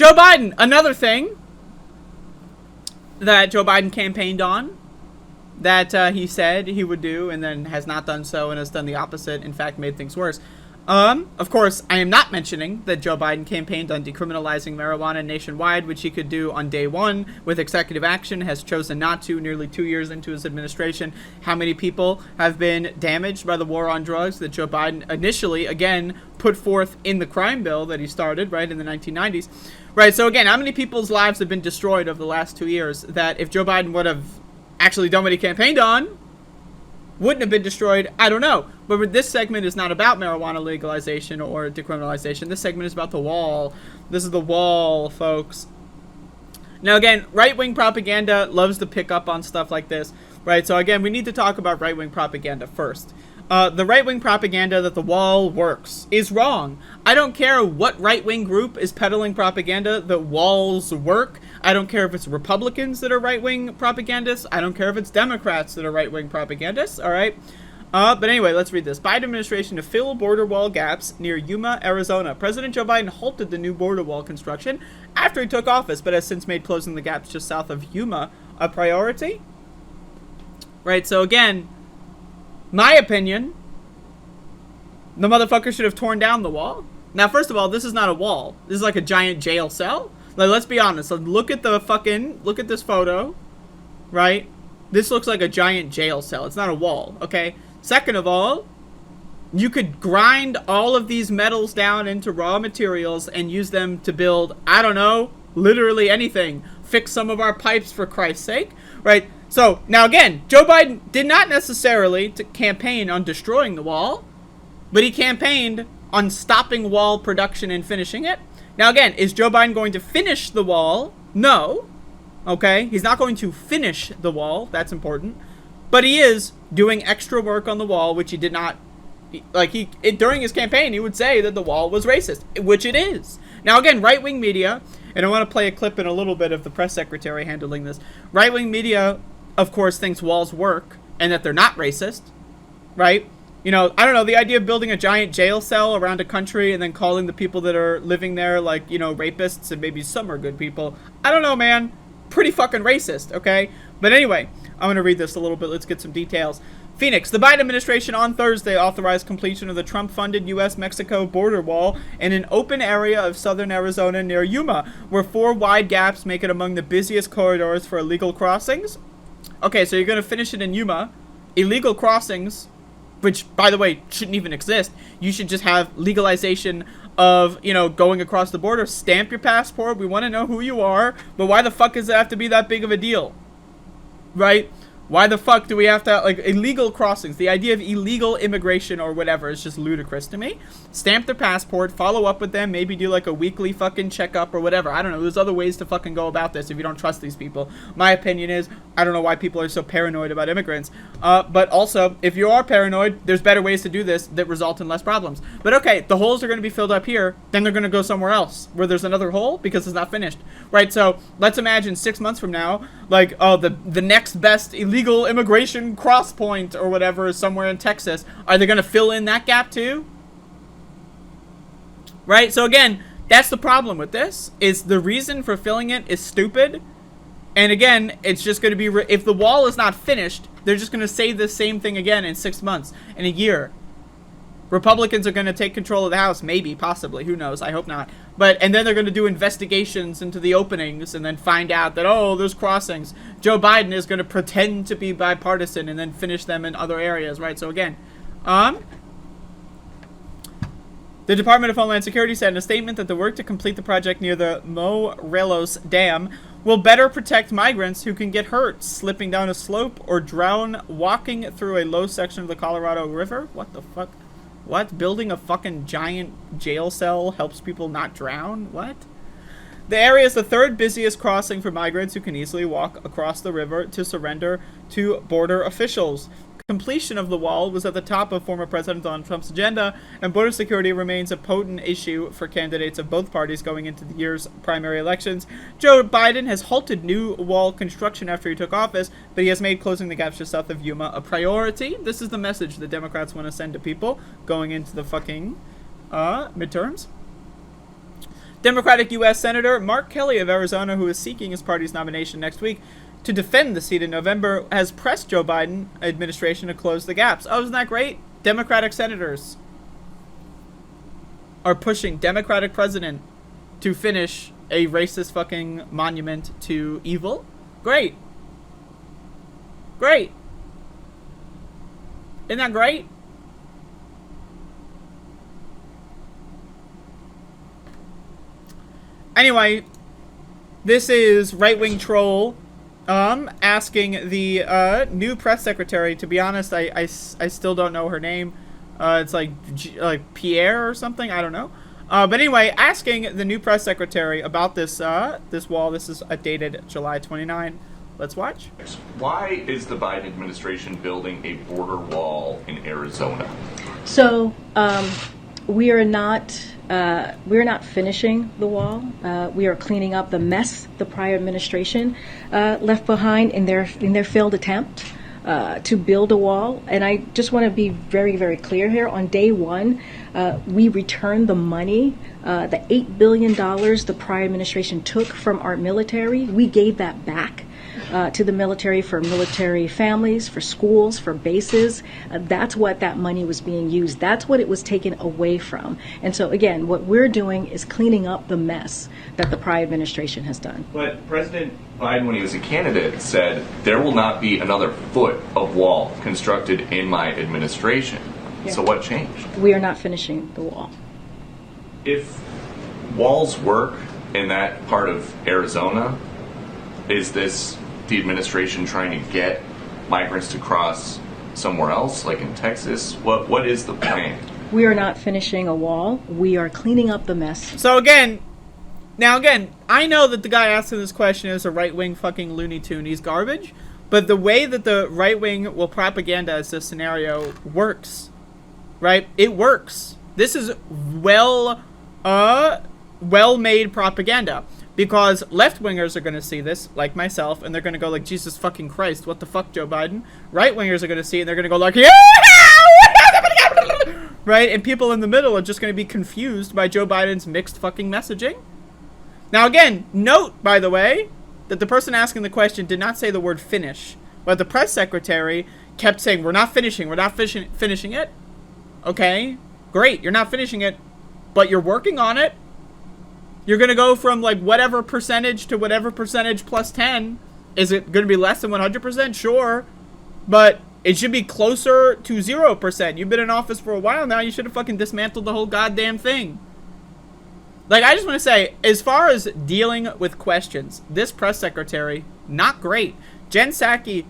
Joe Biden, another thing that Joe Biden campaigned on, that he said he would do and then has not done so and has done the opposite, in fact made things worse. Of course, I am not mentioning that Joe Biden campaigned on decriminalizing marijuana nationwide, which he could do on day one with executive action, has chosen not to nearly 2 years into his administration. How many people have been damaged by the war on drugs that Joe Biden initially, again, put forth in the crime bill that he started, right, in the 1990s? Right, so again, how many people's lives have been destroyed over the last 2 years that if Joe Biden would have actually done what he campaigned on, wouldn't have been destroyed? I don't know. But this segment is not about marijuana legalization or decriminalization. This segment is about the wall. This is the wall, folks. Now, again, right-wing propaganda loves to pick up on stuff like this, right? So, again, we need to talk about right-wing propaganda first. The right-wing propaganda that the wall works is wrong. I don't care what right-wing group is peddling propaganda that walls work. I don't care if it's Republicans that are right-wing propagandists. I don't care if it's Democrats that are right-wing propagandists, all right? But anyway, let's read this. Biden administration to fill border wall gaps near Yuma, Arizona. President Joe Biden halted the new border wall construction after he took office, but has since made closing the gaps just south of Yuma a priority. Right, so again, my opinion, the motherfucker should have torn down the wall. Now, first of all, this is not a wall. This is like a giant jail cell. Like, let's be honest. Look at this photo, right? This looks like a giant jail cell. It's not a wall, okay? Second of all, you could grind all of these metals down into raw materials and use them to build, I don't know, literally anything. Fix some of our pipes, for Christ's sake, right? So, now again, Joe Biden did not necessarily campaign on destroying the wall, but he campaigned on stopping wall production and finishing it. Now again, is Joe Biden going to finish the wall? No. Okay, he's not going to finish the wall, that's important. But he is doing extra work on the wall, which he did not, during his campaign, he would say that the wall was racist, which it is. Now again, right-wing media, and I want to play a clip in a little bit of the press secretary handling this. Right-wing media, of course, thinks walls work and that they're not racist, right? You know, I don't know, the idea of building a giant jail cell around a country and then calling the people that are living there, like, you know, rapists, and maybe some are good people. I don't know, man. Pretty fucking racist, okay? But anyway, I'm going to read this a little bit. Let's get some details. Phoenix, the Biden administration on Thursday authorized completion of the Trump-funded U.S.-Mexico border wall in an open area of southern Arizona near Yuma, where 4 wide gaps make it among the busiest corridors for illegal crossings. Okay, so you're going to finish it in Yuma. Illegal crossings, which, by the way, shouldn't even exist. You should just have legalization of, you know, going across the border. Stamp your passport. We want to know who you are. But why the fuck does it have to be that big of a deal? Right? Why the fuck do we have to, like, illegal crossings? The idea of illegal immigration or whatever is just ludicrous to me. Stamp their passport, follow up with them, maybe do, like, a weekly fucking checkup or whatever. I don't know. There's other ways to fucking go about this if you don't trust these people. My opinion is, I don't know why people are so paranoid about immigrants. But also, if you are paranoid, there's better ways to do this that result in less problems. But okay, the holes are going to be filled up here, then they're going to go somewhere else where there's another hole because it's not finished. Right? So, let's imagine 6 months from now, like, oh, the next best illegal immigration cross point or whatever is somewhere in Texas. Are they going to fill in that gap too? Right? So again, that's the problem with this, is the reason for filling it is stupid. And again, it's just going to be, if the wall is not finished, they're just going to say the same thing again in 6 months, in a year. Republicans are going to take control of the House, maybe, possibly, who knows, I hope not. And then they're going to do investigations into the openings and then find out that, oh, there's crossings. Joe Biden is going to pretend to be bipartisan and then finish them in other areas, right? So again, the Department of Homeland Security said in a statement that the work to complete the project near the Morelos Dam will better protect migrants who can get hurt slipping down a slope or drown walking through a low section of the Colorado River. What the fuck? What? Building a fucking giant jail cell helps people not drown? What? The area is the 3rd busiest crossing for migrants who can easily walk across the river to surrender to border officials. Completion of the wall was at the top of former President Donald Trump's agenda, and border security remains a potent issue for candidates of both parties going into the year's primary elections. Joe Biden has halted new wall construction after he took office, but he has made closing the gaps just south of Yuma a priority. This is the message the Democrats want to send to people going into the fucking midterms. Democratic U.S. Senator Mark Kelly of Arizona, who is seeking his party's nomination next week to defend the seat in November, has pressed Joe Biden administration to close the gaps. Oh, isn't that great? Democratic senators are pushing Democratic president to finish a racist fucking monument to evil. Great. Great. Isn't that great? Anyway, this is right-wing troll asking the new press secretary. To be honest, I still don't know her name. It's like Pierre or something. I don't know. But anyway, asking the new press secretary about this this wall. This is dated July 29. Let's watch. Why is the Biden administration building a border wall in Arizona? So we are not finishing the wall. We are cleaning up the mess the prior administration left behind in their failed attempt to build a wall. And I just want to be very, very clear here. On day one, we returned the money, the $8 billion the prior administration took from our military. We gave that back to the military for military families, for schools, for bases. That's what that money was being used. That's what it was taken away from. And so, again, what we're doing is cleaning up the mess that the prior administration has done. But President Biden, when he was a candidate, said there will not be another foot of wall constructed in my administration. Yeah. So what changed? We are not finishing the wall. If walls work in that part of Arizona, is this the administration trying to get migrants to cross somewhere else, like in Texas? What is the plan? We are not finishing a wall. We are cleaning up the mess. So again, I know that the guy asking this question is a right-wing fucking Looney Tune. He's garbage. But the way that the right-wing will propagandize this scenario works, right? It works. This is well-made propaganda. Because left-wingers are going to see this, like myself, and they're going to go like, Jesus fucking Christ, what the fuck, Joe Biden? Right-wingers are going to see it, and they're going to go like, yeah! Right? And people in the middle are just going to be confused by Joe Biden's mixed fucking messaging. Now, again, note, by the way, that the person asking the question did not say the word finish. But the press secretary kept saying, we're not finishing it. Okay, great, you're not finishing it, but you're working on it. You're going to go from like whatever percentage to whatever percentage plus 10. Is it going to be less than 100%? Sure. But it should be closer to 0%. You've been in office for a while now. You should have fucking dismantled the whole goddamn thing. Like, I just want to say, as far as dealing with questions, this press secretary, not great. Jen Psaki,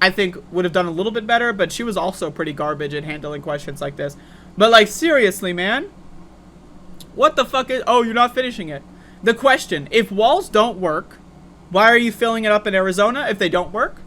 I think, would have done a little bit better, but she was also pretty garbage at handling questions like this. But like, seriously, man. What the fuck is... Oh, you're not finishing it. The question, if walls don't work, why are you filling it up in Arizona if they don't work?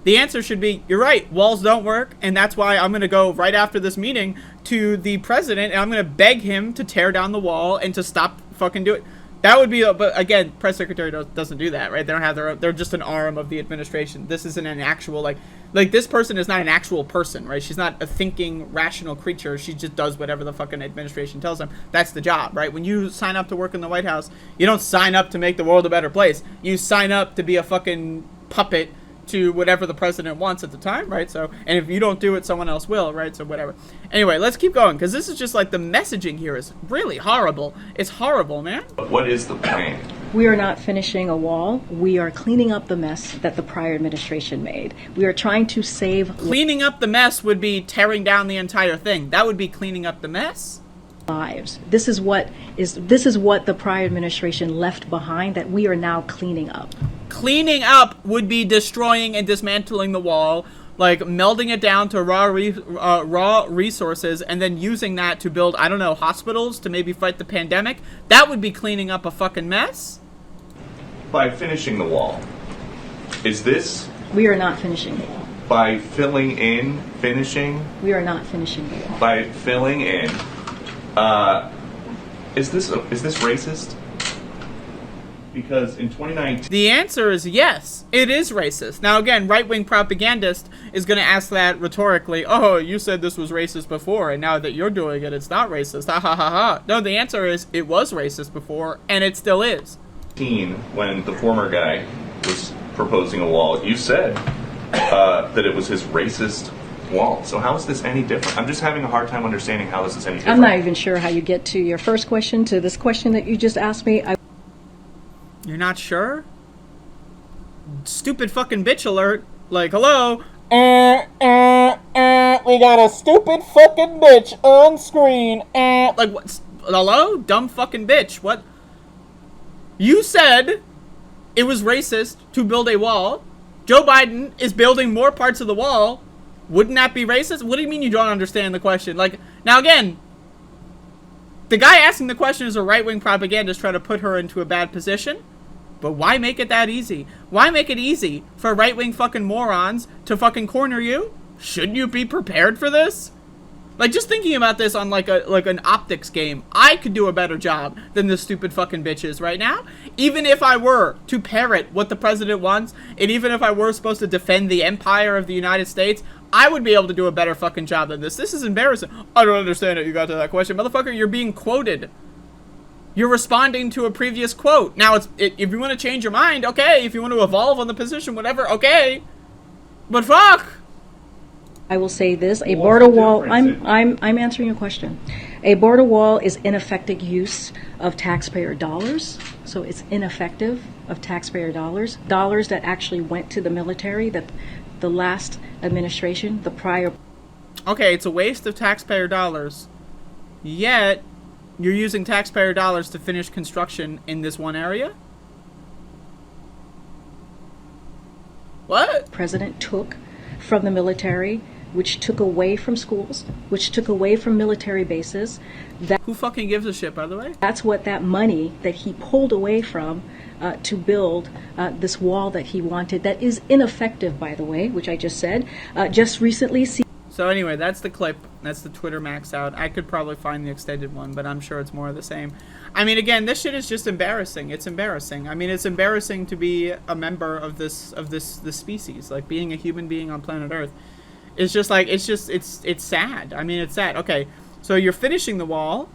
The answer should be, you're right, walls don't work, and that's why I'm going to go right after this meeting to the president, and I'm going to beg him to tear down the wall and to stop fucking doing it. That would be... But again, press secretary doesn't do that, right? They don't have their... They're just an arm of the administration. This isn't an actual, like this person is not an actual person, right? She's not a thinking, rational creature. She just does whatever the fucking administration tells them. That's the job, right? When you sign up to work in the White House, you don't sign up to make the world a better place. You sign up to be a fucking puppet to whatever the president wants at the time, right? So, and if you don't do it, someone else will, right? So whatever. Anyway, let's keep going, because this is just like the messaging here is really horrible. It's horrible, man. What is the plan? We are not finishing a wall. We are cleaning up the mess that the prior administration made. We are trying to save... Cleaning up the mess would be tearing down the entire thing. That would be cleaning up the mess. Lives. This is what the prior administration left behind that we are now cleaning up. Cleaning up would be destroying and dismantling the wall, like melding it down to raw resources and then using that to build, I don't know, hospitals to maybe fight the pandemic. That would be cleaning up a fucking mess. By finishing the wall, is this... We are not finishing the wall. By filling in, finishing... We are not finishing the wall. By filling in... is this racist? because in 2019... The answer is yes, it is racist. Now again, right-wing propagandist is going to ask that rhetorically, oh, you said this was racist before, and now that you're doing it, it's not racist. Ha ha ha ha. No, the answer is it was racist before, and it still is. When the former guy was proposing a wall, you said that it was his racist wall. So how is this any different? I'm just having a hard time understanding how this is any different. I'm not even sure how you get to your first question, to this question that you just asked me. You're not sure? Stupid fucking bitch alert. Like, hello? We got a stupid fucking bitch on screen. Like, what? Hello? Dumb fucking bitch. What? You said it was racist to build a wall. Joe Biden is building more parts of the wall. Wouldn't that be racist? What do you mean you don't understand the question? Like, now again, the guy asking the question is a right-wing propagandist trying to put her into a bad position. But why make it that easy? Why make it easy for right-wing fucking morons to fucking corner you? Shouldn't you be prepared for this? Like, just thinking about this on like an optics game, I could do a better job than this stupid fucking bitches right now. Even if I were to parrot what the president wants, and even if I were supposed to defend the empire of the United States, I would be able to do a better fucking job than this. This is embarrassing. I don't understand it. You got to that question. Motherfucker, you're being quoted. You're responding to a previous quote. Now, if you want to change your mind, okay. If you want to evolve on the position, whatever, okay. But fuck. I will say this: a border wall. I'm answering your question. A border wall is ineffective use of taxpayer dollars. So it's ineffective of taxpayer dollars that actually went to the military. That the last administration, the prior. Okay, it's a waste of taxpayer dollars. Yet, you're using taxpayer dollars to finish construction in this one area? What? President took from the military, which took away from schools, which took away from military bases. Who fucking gives a shit, by the way? That's what that money that he pulled away from to build this wall that he wanted, that is ineffective, by the way, which I just said. Just recently... So anyway, that's the clip. That's the Twitter max out. I could probably find the extended one, but I'm sure it's more of the same. I mean, again, this shit is just embarrassing. It's embarrassing. I mean, it's embarrassing to be a member of this species. Like, being a human being on planet Earth. It's just like, it's sad. I mean, it's sad. Okay, so you're finishing the wall,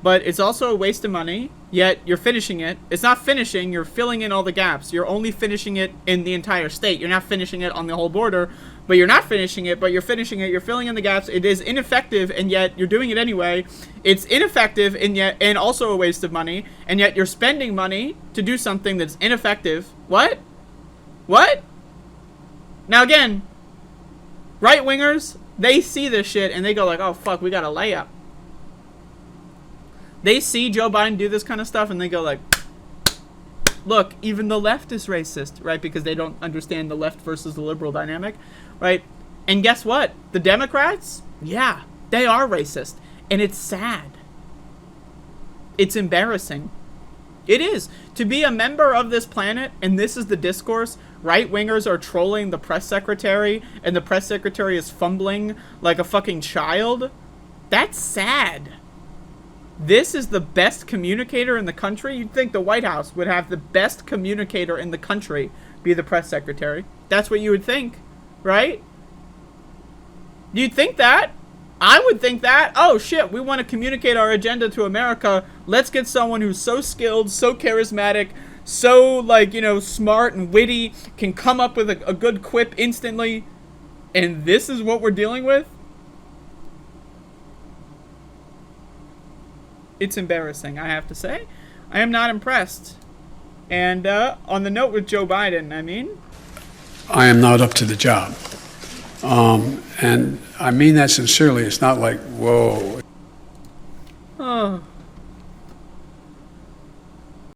but it's also a waste of money, yet you're finishing it. It's not finishing, you're filling in all the gaps. You're only finishing it in the entire state. You're not finishing it on the whole border, but you're not finishing it, but you're finishing it. You're filling in the gaps. It is ineffective, and yet you're doing it anyway. It's ineffective, and also a waste of money, and yet you're spending money to do something that's ineffective. What? What? Now again, right-wingers, they see this shit, and they go like, oh fuck, we got a layup. They see Joe Biden do this kind of stuff, and they go like, look, even the left is racist, right? Because they don't understand the left versus the liberal dynamic, right? And guess what? The Democrats, yeah, they are racist. And it's sad. It's embarrassing. It is. To be a member of this planet, and this is the discourse, right-wingers are trolling the press secretary, and the press secretary is fumbling like a fucking child. That's sad. This is the best communicator in the country. You'd think the White House would have the best communicator in the country be the press secretary. That's what you would think, right? You'd think that. I would think that. Oh shit, we want to communicate our agenda to America. Let's get someone who's so skilled, so charismatic, so, like, you know, smart and witty, can come up with a good quip instantly. And this is what we're dealing with? It's embarrassing, I have to say. I am not impressed. And on the note with Joe Biden, I mean, I am not up to the job. And I mean that sincerely. It's not like, whoa.